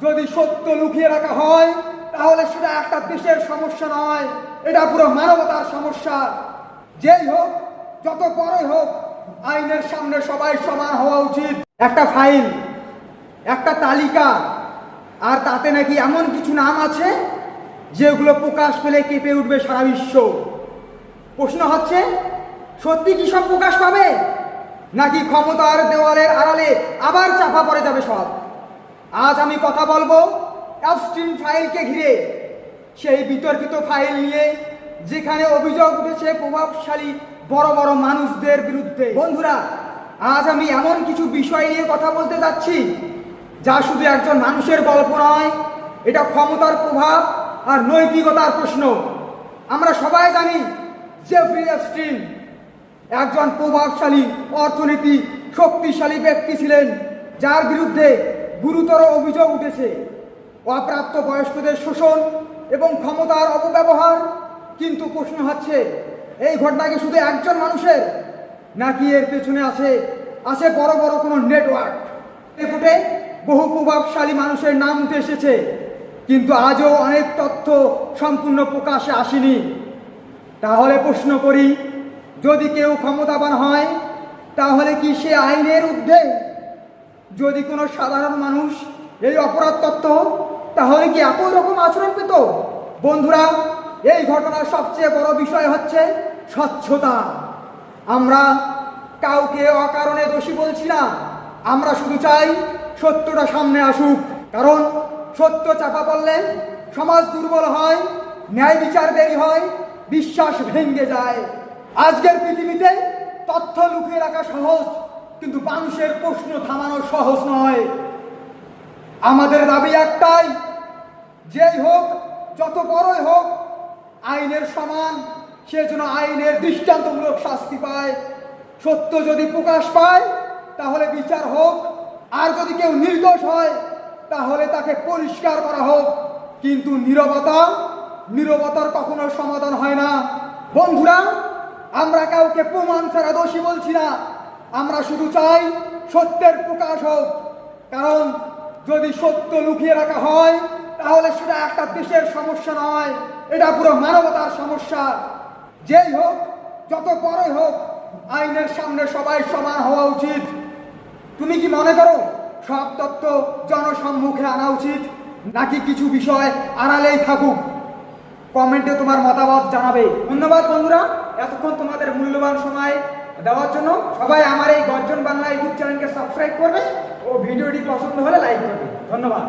যদি সত্য লুকিয়ে রাখা হয় তাহলে সেটা একটা দেশের সমস্যা নয়, এটা পুরো মানবতার সমস্যা। যেই হোক, যত বড়ই হোক, আইনের সামনে সবাই সমান হওয়া উচিত। একটা ফাইল, একটা তালিকা, আর তাতে নাকি এমন কিছু নাম আছে যেগুলো প্রকাশ পেলে কেঁপে উঠবে সারা বিশ্ব। প্রশ্ন হচ্ছে, সত্যি কি সব প্রকাশ পাবে, নাকি ক্ষমতার দেওয়ালের আড়ালে আবার চাপা পড়ে যাবে সব? আজ আমি কথা বলবো অ্যাপস্টিন ফাইলকে ঘিরে, সেই বিতর্কিত ফাইল নিয়ে, যেখানে অভিযোগ উঠেছে প্রভাবশালী বড় বড় মানুষদের বিরুদ্ধে। বন্ধুরা, আজ আমি এমন কিছু বিষয় নিয়ে কথা বলতে যাচ্ছি যা শুধু একজন মানুষের গল্প নয়, এটা ক্ষমতার প্রভাব আর নৈতিকতার প্রশ্ন। আমরা সবাই জানি জেফ্রি এপস্টিন একজন প্রভাবশালী, অর্থনীতি শক্তিশালী ব্যক্তি ছিলেন, যার বিরুদ্ধে গুরুতর অভিযোগ উঠেছে অপ্রাপ্ত বয়স্কদের শোষণ এবং ক্ষমতার অপব্যবহার। কিন্তু প্রশ্ন হচ্ছে, এই ঘটনা কি শুধু একজন মানুষের, নাকি এর পেছনে আছে বড় বড় কোনো নেটওয়ার্ক? ফুটে বহু প্রভাবশালী মানুষের নাম উঠে এসেছে, কিন্তু আজও অনেক তথ্য সম্পূর্ণ প্রকাশে আসেনি। তাহলে প্রশ্ন করি, যদি কেউ ক্ষমতাবান হয় তাহলে কি সে আইনের ঊর্ধ্বে? যদি কোনো সাধারণ মানুষ এই অপরাধ তথ্য, তাহলে কি একই রকম আচরণ পেত? বন্ধুরা, এই ঘটনার সবচেয়ে বড় বিষয় হচ্ছে স্বচ্ছতা। আমরা কাউকে অকারণে দোষী বলছি না, আমরা শুধু চাই সত্যটা সামনে আসুক। কারণ সত্য চাপা পড়লে সমাজ দুর্বল হয়, ন্যায় বিচার দেরি হয়, বিশ্বাস ভেঙে যায়। আজকের পৃথিবীতে তথ্য লুকিয়ে রাখা সহজ, কিন্তু মানুষের প্রশ্ন থামানো সহজ নয়। আমাদের দাবি একটাই, যেই হোক, যত বড়ই হোক, আইনের সমান, সে যেন আইনের দৃষ্টান্তমূলক শাস্তি পায়। সত্য যদি প্রকাশ পায় তাহলে বিচার হোক, আর যদি কেউ নির্দোষ হয় তাহলে তাকে পরিষ্কার করা হোক। কিন্তু নীরবতার কখনো সমাধান হয় না। বন্ধুরা, আমরা কাউকে প্রমাণ ছাড়া দোষী বলছি না, আমরা শুধু চাই সত্যের প্রকাশ হোক। কারণ যদি সত্য লুকিয়ে রাখা হয় তাহলে সেটা একটা দেশের সমস্যা নয়, এটা পুরো মানবতার সমস্যা। যেই হোক, যত বড়ই হোক, আইনের সামনে সবাই সমান হওয়া উচিত। তুমি কি মনে করো সব তথ্য জনসম্মুখে আনা উচিত, নাকি কিছু বিষয় আড়ালেই থাকুক? কমেন্টে তোমার মতামত জানাবে। ধন্যবাদ বন্ধুরা, এতক্ষণ তোমাদের মূল্যবান সময় দেওয়ার জন্য। সবাই আমার এই গর্জন বাংলা ইউটিউব চ্যানেলকে সাবস্ক্রাইব করবে ও ভিডিওটি পছন্দ হলে লাইক করবে। ধন্যবাদ।